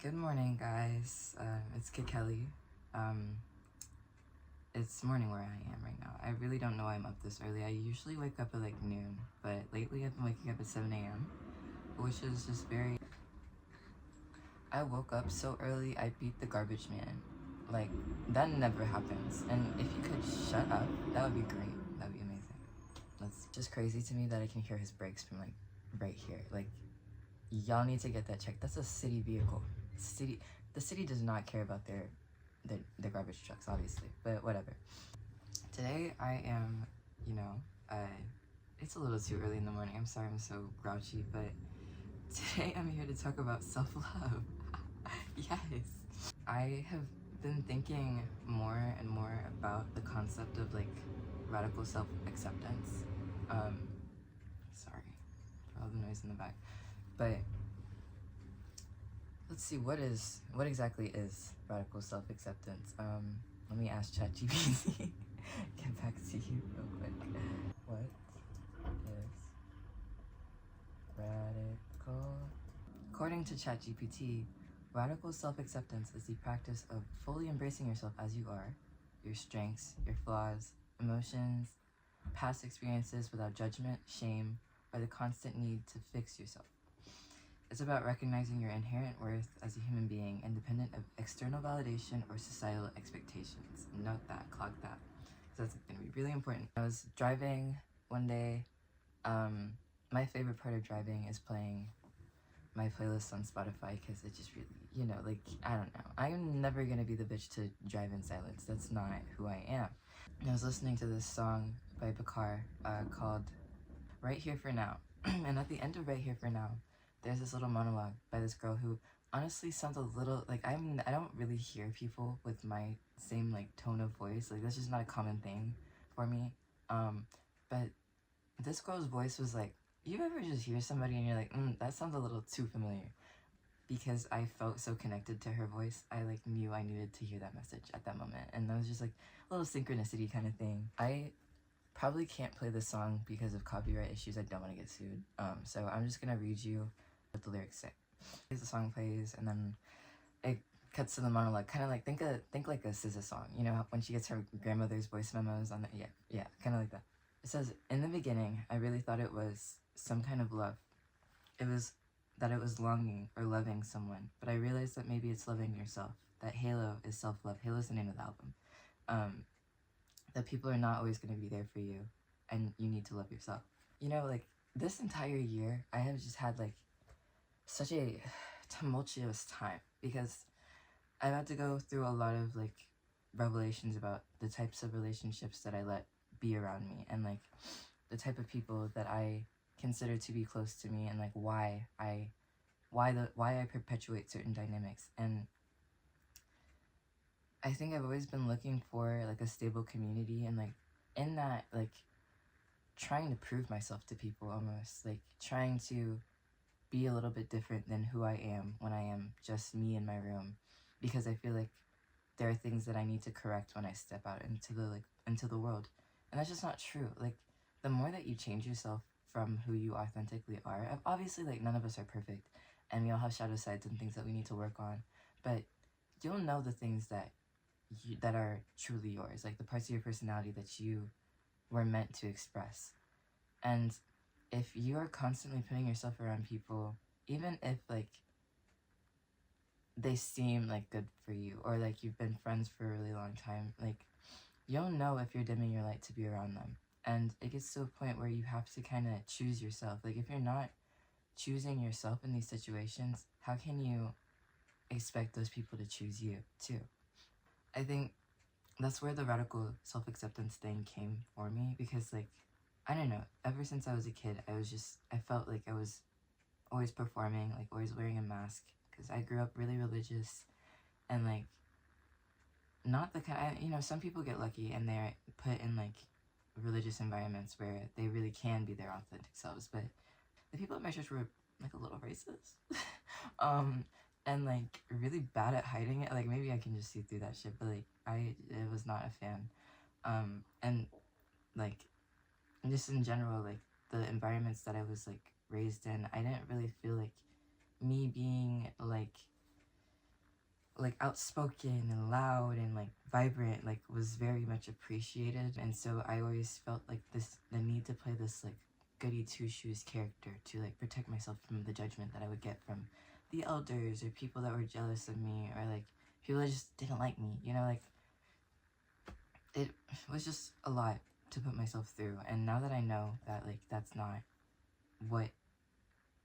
Good morning, guys. It's Kid Kelly. Um, it's morning where I am right now. I really don't know why I'm up this early. I usually wake up at like noon, but lately I've been waking up at 7 a.m., which is just very... I woke up so early, I beat the garbage man. Like, that never happens. And if you could shut up, that would be great. That would be amazing. That's just crazy to me that I can hear his brakes from like right here. Like, y'all need to get that checked. That's a city vehicle. The city does not care about their garbage trucks, obviously, but whatever. Today I am, it's a little too early in the morning. I'm sorry I'm so grouchy, but today I'm here to talk about self-love. Yes. I have been thinking more and more about the concept of like radical self-acceptance. Sorry for all the noise in the back, but let's see, what exactly is radical self-acceptance? Let me ask ChatGPT. Get back to you real quick. What is radical? According to ChatGPT, radical self-acceptance is the practice of fully embracing yourself as you are, your strengths, your flaws, emotions, past experiences without judgment, shame, or the constant need to fix yourself. It's about recognizing your inherent worth as a human being, independent of external validation or societal expectations. Note that, clock that, because that's going to be really important. I was driving one day. My favorite part of driving is playing my playlist on Spotify, because it just really, like, I don't know. I'm never going to be the bitch to drive in silence. That's not who I am. And I was listening to this song by Bakar called Right Here For Now. And at the end of Right Here For Now, there's this little monologue by this girl who honestly sounds a little like I don't really hear people with my same like tone of voice. Like, that's just not a common thing for me. But this girl's voice was like, you ever just hear somebody and you're like, that sounds a little too familiar. Because I felt so connected to her voice, I like knew I needed to hear that message at that moment. And that was just like a little synchronicity kind of thing. I probably can't play this song because of copyright issues. I don't want to get sued. So I'm just gonna read you what the lyrics say. The song plays and then it cuts to the monologue, kind of like think like a SZA song, when she gets her grandmother's voice memos on the yeah, kind of like that. It says, in the beginning, I really thought it was some kind of love. It was longing or loving someone, but I realized that maybe it's loving yourself. That Halo is self-love. Halo's the name of the album. That people are not always going to be there for you, and you need to love yourself. Like, this entire year, I have just had, like, such a tumultuous time, because I've had to go through a lot of, like, revelations about the types of relationships that I let be around me, and, like, the type of people that I consider to be close to me, and, like, why I perpetuate certain dynamics. And I think I've always been looking for, like, a stable community, and, like, in that, like, trying to prove myself to people, almost, like, trying to be a little bit different than who I am when I am just me in my room, because I feel like there are things that I need to correct when I step out into the world. And that's just not true. Like, the more that you change yourself from who you authentically are, obviously, like, none of us are perfect, and we all have shadow sides and things that we need to work on, but you'll know the things that are truly yours, like the parts of your personality that you were meant to express. And if you are constantly putting yourself around people, even if, like, they seem like good for you, or like you've been friends for a really long time, like, you'll know if you're dimming your light to be around them. And it gets to a point where you have to kind of choose yourself. Like, if you're not choosing yourself in these situations, how can you expect those people to choose you too? I think that's where the radical self-acceptance thing came for me, because, like, I don't know, ever since I was a kid, I felt like I was always performing, like, always wearing a mask, because I grew up really religious, and, like, not the kind, some people get lucky and they're put in, like, religious environments where they really can be their authentic selves, but the people at my church were, like, a little racist, and, like, really bad at hiding it. Like, maybe I can just see through that shit, but, like, I was not a fan. And, like, just in general, like, the environments that I was, like, raised in, I didn't really feel like me being, like, like outspoken and loud and like vibrant, like was very much appreciated. And so I always felt like the need to play this like goody two shoes character to like protect myself from the judgment that I would get from the elders or people that were jealous of me, or like people that just didn't like me, you know. Like it was just a lot to put myself through. And now that I know that like what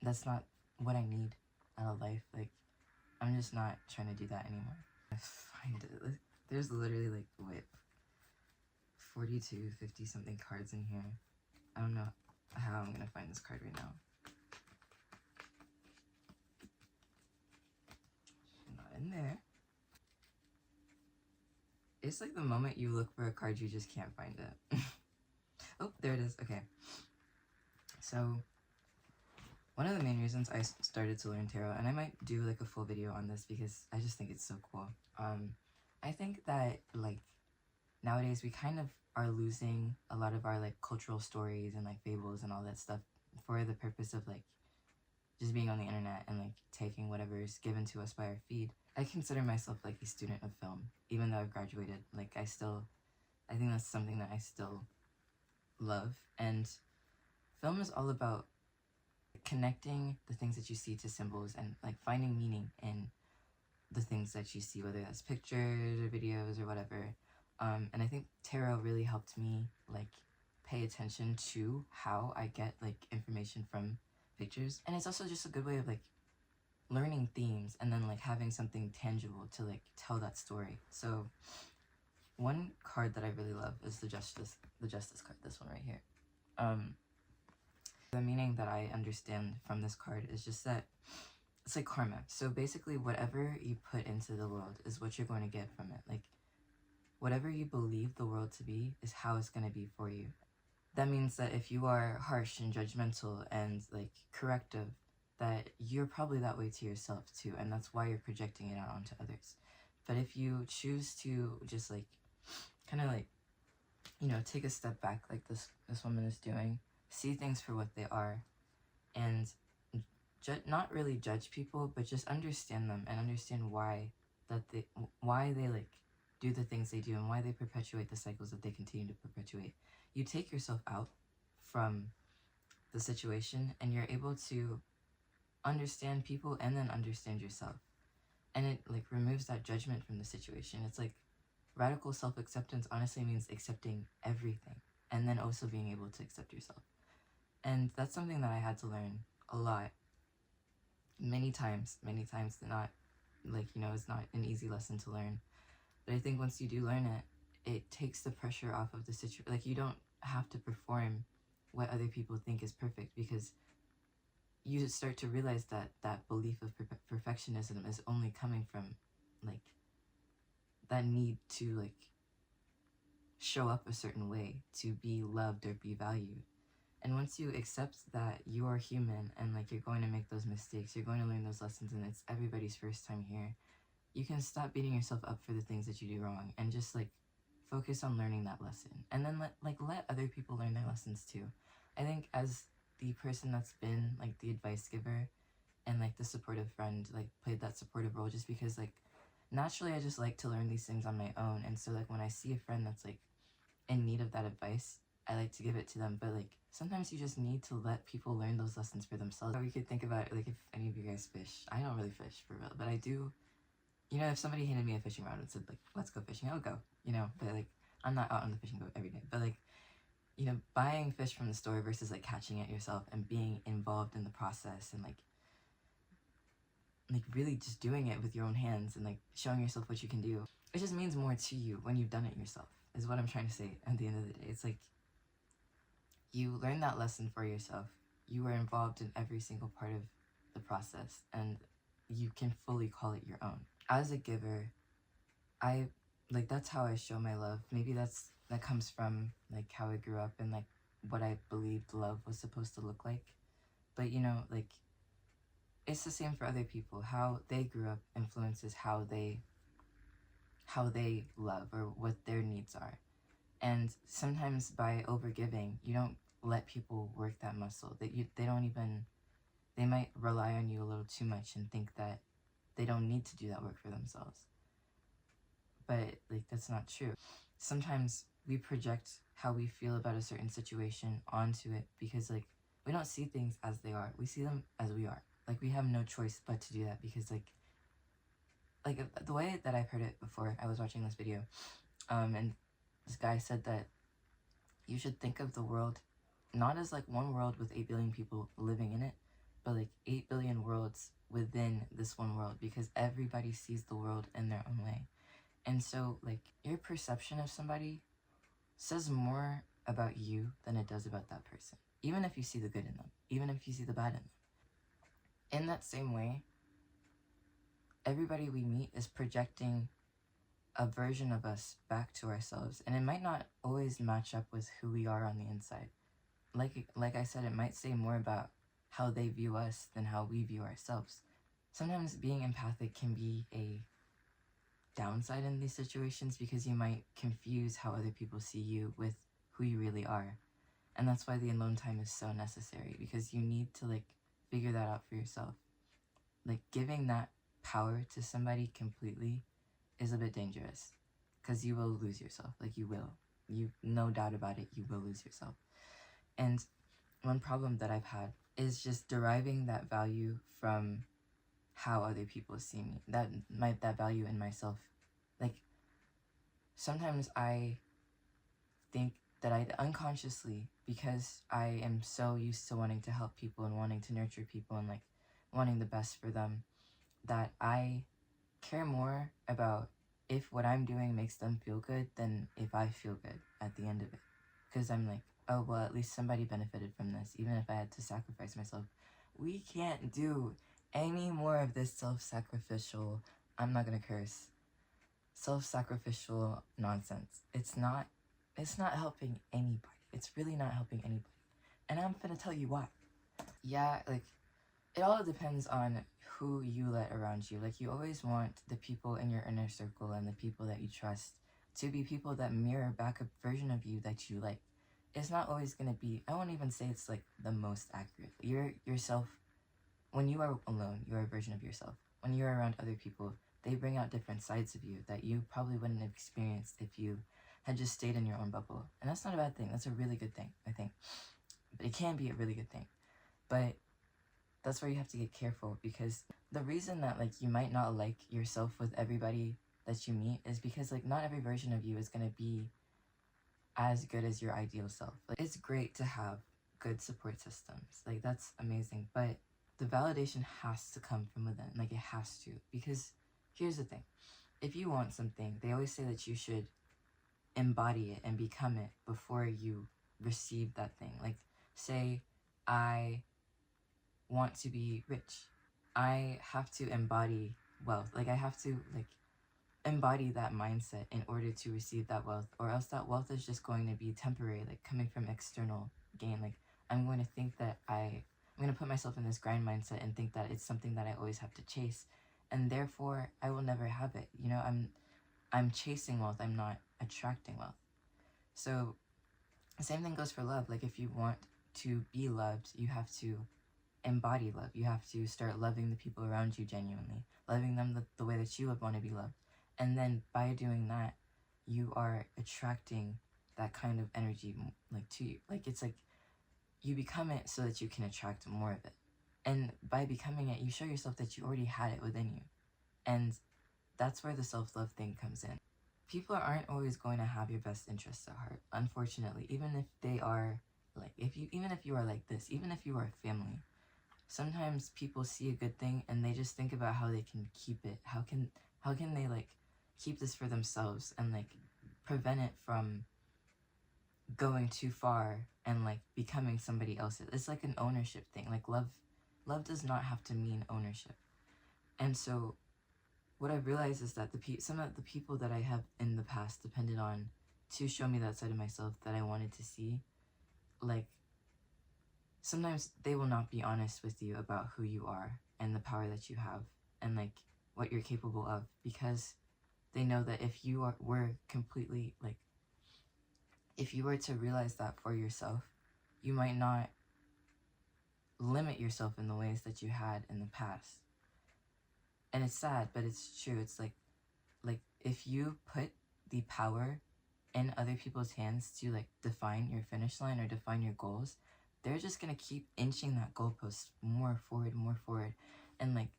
that's not what I need out of life, like I'm just not trying to do that anymore. I find it. There's literally like, what, 42, 50 something cards in here. I don't know how I'm gonna find this card right now. Not in there. It's like the moment you look for a card, you just can't find it. Oh, there it is. Okay. So, one of the main reasons I started to learn tarot, and I might do like a full video on this because I just think it's so cool. I think that like nowadays we kind of are losing a lot of our like cultural stories and like fables and all that stuff for the purpose of like just being on the internet and like taking whatever is given to us by our feed. I consider myself like a student of film, even though I've graduated. Like I think that's something that I still love. And film is all about connecting the things that you see to symbols and like finding meaning in the things that you see, whether that's pictures or videos or whatever. And I think tarot really helped me like pay attention to how I get like information from pictures. And it's also just a good way of like learning themes and then like having something tangible to like tell that story. So one card that I really love is the Justice card, this one right here. The meaning that I understand from this card is just that it's like karma. So basically whatever you put into the world is what you're going to get from it. Like whatever you believe the world to be is how it's going to be for you. That means that if you are harsh and judgmental and like corrective, that you're probably that way to yourself too, and that's why you're projecting it out onto others. But if you choose to just like kind of like, you know, take a step back like this woman is doing, see things for what they are, and not really judge people, but just understand them and understand why they like do the things they do and why they perpetuate the cycles that they continue to perpetuate. You take yourself out from the situation and you're able to understand people and then understand yourself. And it like removes that judgment from the situation. It's like radical self-acceptance honestly means accepting everything and then also being able to accept yourself. And that's something that I had to learn a lot, many times, not like, you know, it's not an easy lesson to learn. But I think once you do learn it, it takes the pressure off of the situation. Like you don't have to perform what other people think is perfect, because you start to realize that that belief of perfectionism is only coming from like that need to like show up a certain way to be loved or be valued. And once you accept that you are human and like you're going to make those mistakes, you're going to learn those lessons, and it's everybody's first time here, you can stop beating yourself up for the things that you do wrong and just like focus on learning that lesson. And then let other people learn their lessons too. I think as the person that's been like the advice giver and like the supportive friend, like played that supportive role just because like naturally I just like to learn these things on my own. And so like when I see a friend that's like in need of that advice, I like to give it to them. But like sometimes you just need to let people learn those lessons for themselves. Or we could think about it, like if any of you guys fish. I don't really fish for real, but I do. You know, if somebody handed me a fishing rod and said like, let's go fishing, I would go, you know. But like I'm not out on the fishing boat every day. But like, you know, buying fish from the store versus like catching it yourself and being involved in the process and like really just doing it with your own hands and like showing yourself what you can do, it just means more to you when you've done it yourself, is what I'm trying to say at the end of the day. It's like you learn that lesson for yourself. You are involved in every single part of the process and you can fully call it your own. As a giver, I like that's how I show my love. Maybe that comes from like how I grew up and like what I believed love was supposed to look like. But you know, like it's the same for other people. How they grew up influences how they love or what their needs are. And sometimes by overgiving, you don't let people work that muscle. They might rely on you a little too much and think that they don't need to do that work for themselves. But like, that's not true. Sometimes we project how we feel about a certain situation onto it because like we don't see things as they are, we see them as we are. Like, we have no choice but to do that because like the way that I've heard it before, I was watching this video, and this guy said that you should think of the world not as like one world with 8 billion people living in it, but like 8 billion worlds within this one world, because everybody sees the world in their own way. And so like your perception of somebody says more about you than it does about that person, even if you see the good in them, even if you see the bad in them. In that same way, everybody we meet is projecting a version of us back to ourselves, and it might not always match up with who we are on the inside. Like I said, it might say more about how they view us than how we view ourselves. Sometimes being empathic can be a downside in these situations because you might confuse how other people see you with who you really are. And that's why the alone time is so necessary, because you need to like figure that out for yourself. Like, giving that power to somebody completely is a bit dangerous, because you will lose yourself. Like, you will. You, no doubt about it, you will lose yourself. And one problem that I've had is just deriving that value from how other people see me. That value in myself. Like, sometimes I think that I unconsciously, because I am so used to wanting to help people and wanting to nurture people and like wanting the best for them, that I care more about if what I'm doing makes them feel good than if I feel good at the end of it. Because I'm like, oh, well, at least somebody benefited from this, even if I had to sacrifice myself. We can't do any more of this self-sacrificial, I'm not gonna curse, self-sacrificial nonsense. It's not helping anybody. It's really not helping anybody. And I'm gonna tell you why. Yeah, like, it all depends on who you let around you. Like, you always want the people in your inner circle and the people that you trust to be people that mirror back a version of you that you like. It's not always gonna be, I won't even say it's like the most accurate. Yourself, when you are alone, you're a version of yourself. When you're around other people, they bring out different sides of you that you probably wouldn't have experienced if you had just stayed in your own bubble. And that's not a bad thing. That's a really good thing, I think. But it can be a really good thing. But that's where you have to get careful, because the reason that like you might not like yourself with everybody that you meet is because like not every version of you is going to be as good as your ideal self. Like, it's great to have good support systems. Like, that's amazing. But the validation has to come from within. Like, it has to. Because here's the thing. If you want something, they always say that you should embody it and become it before you receive that thing. Like, say I want to be rich. I have to embody wealth. Like, I have to like embody that mindset in order to receive that wealth, or else that wealth is just going to be temporary, like coming from external gain. Like, I'm going to think that I'm going to put myself in this grind mindset and think that it's something that I always have to chase, and therefore I will never have it. You know, I'm chasing wealth, I'm not attracting wealth. So the same thing goes for love. Like, if you want to be loved, you have to embody love. You have to start loving the people around you genuinely, loving them the way that you would want to be loved. And then by doing that, you are attracting that kind of energy like to you. Like, it's like you become it so that you can attract more of it. And by becoming it, you show yourself that you already had it within you. And that's where the self-love thing comes in. People aren't always going to have your best interests at heart, unfortunately. Even if they are like, even if you are like this, even if you are a family, sometimes people see a good thing and they just think about how they can keep it. How can they like keep this for themselves and like prevent it from going too far and like becoming somebody else's. It's like an ownership thing. Like, love does not have to mean ownership. And so what I've realized is that some of the people that I have in the past depended on to show me that side of myself that I wanted to see, like, sometimes they will not be honest with you about who you are and the power that you have and like what you're capable of, because they know that if you were completely like, if you were to realize that for yourself, you might not limit yourself in the ways that you had in the past. And it's sad, but it's true. It's like if you put the power in other people's hands to like define your finish line or define your goals, they're just gonna keep inching that goalpost more forward, and like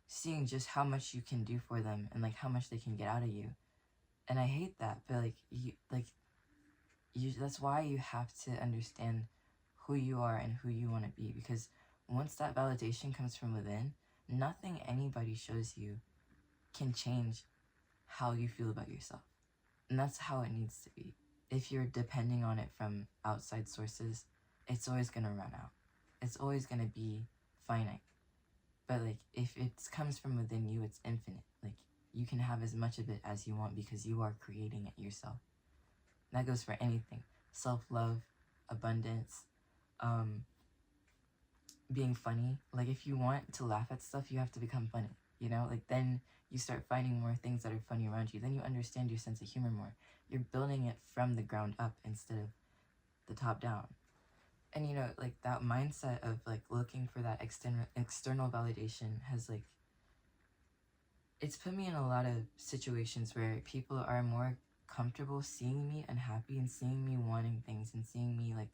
seeing just how much you can do for them and like how much they can get out of you. And I hate that, but you that's why you have to understand who you are and who you want to be, because once that validation comes from within, nothing anybody shows you can change how you feel about yourself. And that's how it needs to be. If you're depending on it from outside sources, it's always going to run out. It's always going to be finite. But like if it comes from within you, it's infinite. Like you can have as much of it as you want because you are creating it yourself. That goes for anything. Self-love, abundance, being funny. Like if you want to laugh at stuff, you have to become funny, you know? Like then you start finding more things that are funny around you. Then you understand your sense of humor more. You're building it from the ground up instead of the top down. And you know, like that mindset of like looking for that external validation has like, it's put me in a lot of situations where people are more comfortable seeing me unhappy and seeing me wanting things and seeing me like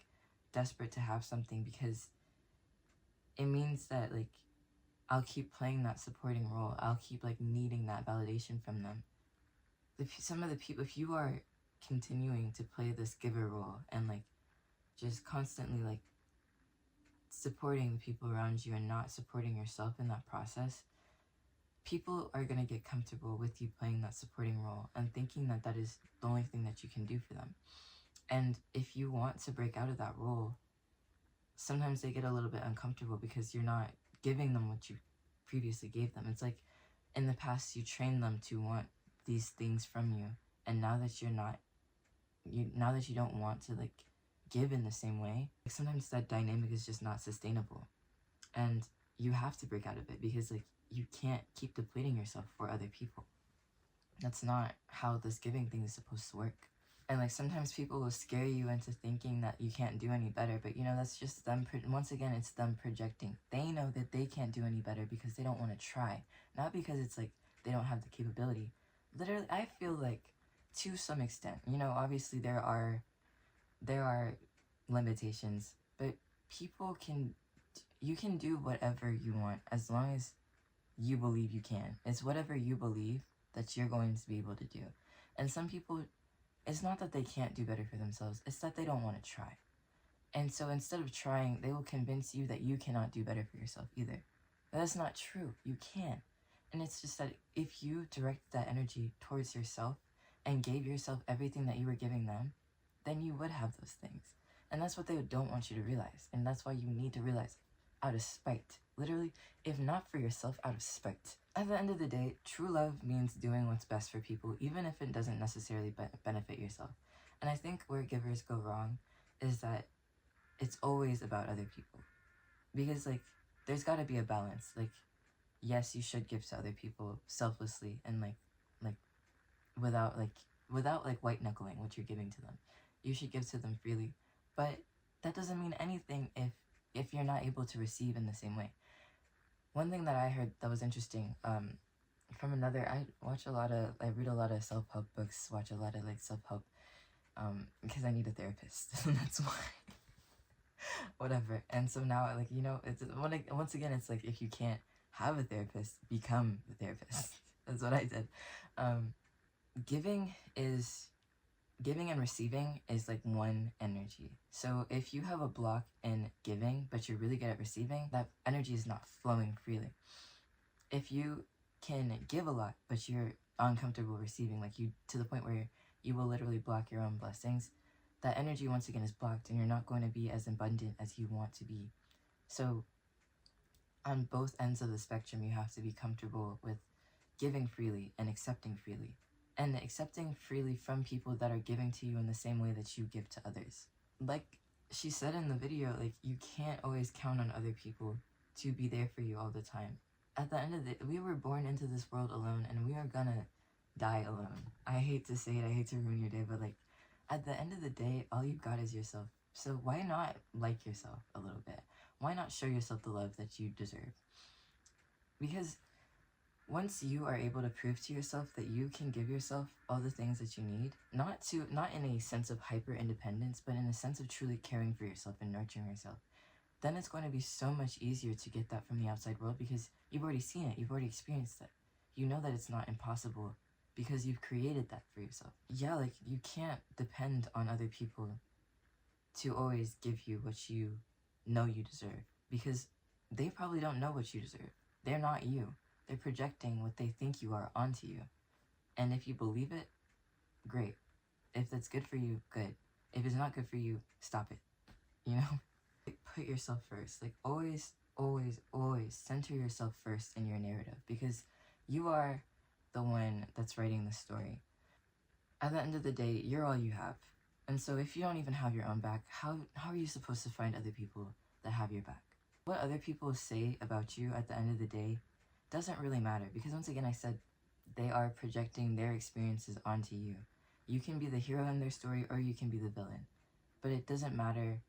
desperate to have something, because it means that like I'll keep playing that supporting role. I'll keep like needing that validation from them. Some of the people, if you are continuing to play this giver role and like just constantly like supporting the people around you and not supporting yourself in that process, people are going to get comfortable with you playing that supporting role and thinking that that is the only thing that you can do for them. And if you want to break out of that role, sometimes they get a little bit uncomfortable because you're not giving them what you previously gave them. It's like in the past you trained them to want these things from you, and now that now that you don't want to like give in the same way, like sometimes that dynamic is just not sustainable, and you have to break out of it because like you can't keep depleting yourself for other people. That's not how this giving thing is supposed to work. And like sometimes people will scare you into thinking that you can't do any better, but you know, that's just them, once again, it's them projecting. They know that they can't do any better because they don't want to try, not because it's like they don't have the capability. Literally, I feel like to some extent, you know, obviously there are limitations, but you can do whatever you want as long as you believe you can. It's whatever you believe that you're going to be able to do. And some people, it's not that they can't do better for themselves, it's that they don't want to try. And so instead of trying, they will convince you that you cannot do better for yourself either. But that's not true. You can. And it's just that if you direct that energy towards yourself and gave yourself everything that you were giving them, then you would have those things. And that's what they don't want you to realize. And that's why you need to realize out of spite. Literally, if not for yourself, out of spite. At the end of the day, true love means doing what's best for people, even if it doesn't necessarily benefit yourself. And I think where givers go wrong is that it's always about other people. Because, like, there's got to be a balance. Like, yes, you should give to other people selflessly and, without white knuckling what you're giving to them. You should give to them freely. But that doesn't mean anything if you're not able to receive in the same way. One thing that I heard that was interesting, from another, I read a lot of self-help books, watch a lot of like self-help, because I need a therapist. That's why. Whatever. And so now, like, you know, it's once again, it's like if you can't have a therapist, become the therapist. That's what I did. Giving and receiving is like one energy. So if you have a block in giving, but you're really good at receiving, that energy is not flowing freely. If you can give a lot, but you're uncomfortable receiving, like you, to the point where you will literally block your own blessings, that energy once again is blocked and you're not going to be as abundant as you want to be. So on both ends of the spectrum, you have to be comfortable with giving freely and accepting freely. And accepting freely from people that are giving to you in the same way that you give to others. Like she said in the video, like you can't always count on other people to be there for you all the time. At the end of it, we were born into this world alone and we are gonna die alone. I hate to say it, I hate to ruin your day, but like at the end of the day, all you've got is yourself. So why not like yourself a little bit? Why not show yourself the love that you deserve? Because once you are able to prove to yourself that you can give yourself all the things that you need, not in a sense of hyper independence, but in a sense of truly caring for yourself and nurturing yourself, then it's going to be so much easier to get that from the outside world, because you've already seen it, you've already experienced it. You know that it's not impossible because you've created that for yourself. Yeah, like, you can't depend on other people to always give you what you know you deserve, because they probably don't know what you deserve. They're not you. They're projecting what they think you are onto you. And if you believe it, great. If that's good for you, good. If it's not good for you, stop it. You know? Put yourself first. Like, always, always, always center yourself first in your narrative, because you are the one that's writing the story. At the end of the day, you're all you have. And so if you don't even have your own back, how are you supposed to find other people that have your back? What other people say about you at the end of the day doesn't really matter, because once again, I said, they are projecting their experiences onto you. You can be the hero in their story, or you can be the villain. But it doesn't matter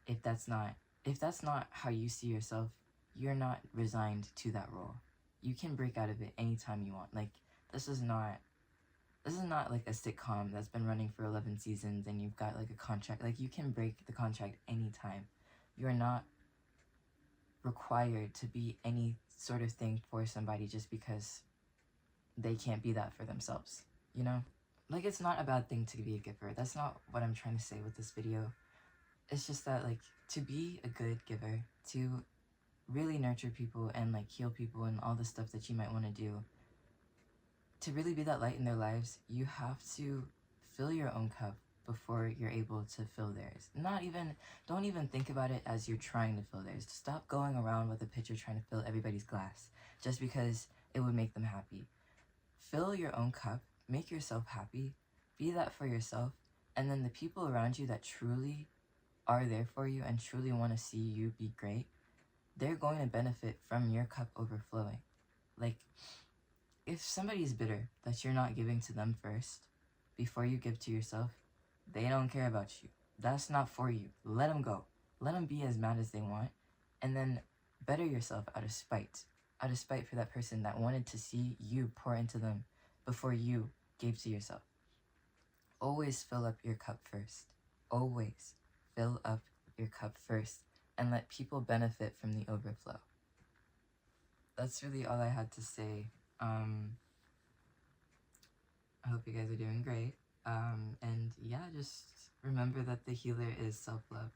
if that's not how you see yourself. You're not resigned to that role. You can break out of it anytime you want. Like, this is not like a sitcom that's been running for 11 seasons and you've got like a contract. Like, you can break the contract anytime. You're not required to be any sort of thing for somebody just because they can't be that for themselves, you know? Like, it's not a bad thing to be a giver. That's not what I'm trying to say with this video. It's just that, like, to be a good giver, to really nurture people and like heal people and all the stuff that you might want to do, to really be that light in their lives, you have to fill your own cup before you're able to fill theirs. Don't even think about it as you're trying to fill theirs. Stop going around with a pitcher trying to fill everybody's glass just because it would make them happy. Fill your own cup, make yourself happy, be that for yourself, and then the people around you that truly are there for you and truly want to see you be great, they're going to benefit from your cup overflowing. Like, if somebody's bitter that you're not giving to them first before you give to yourself, they don't care about you. That's not for you. Let them go. Let them be as mad as they want, and then better yourself out of spite for that person that wanted to see you pour into them before you gave to yourself. Always fill up your cup first. Always fill up your cup first and let people benefit from the overflow. That's really all I had to say. I hope you guys are doing great. And yeah, just remember that the healer is self-love.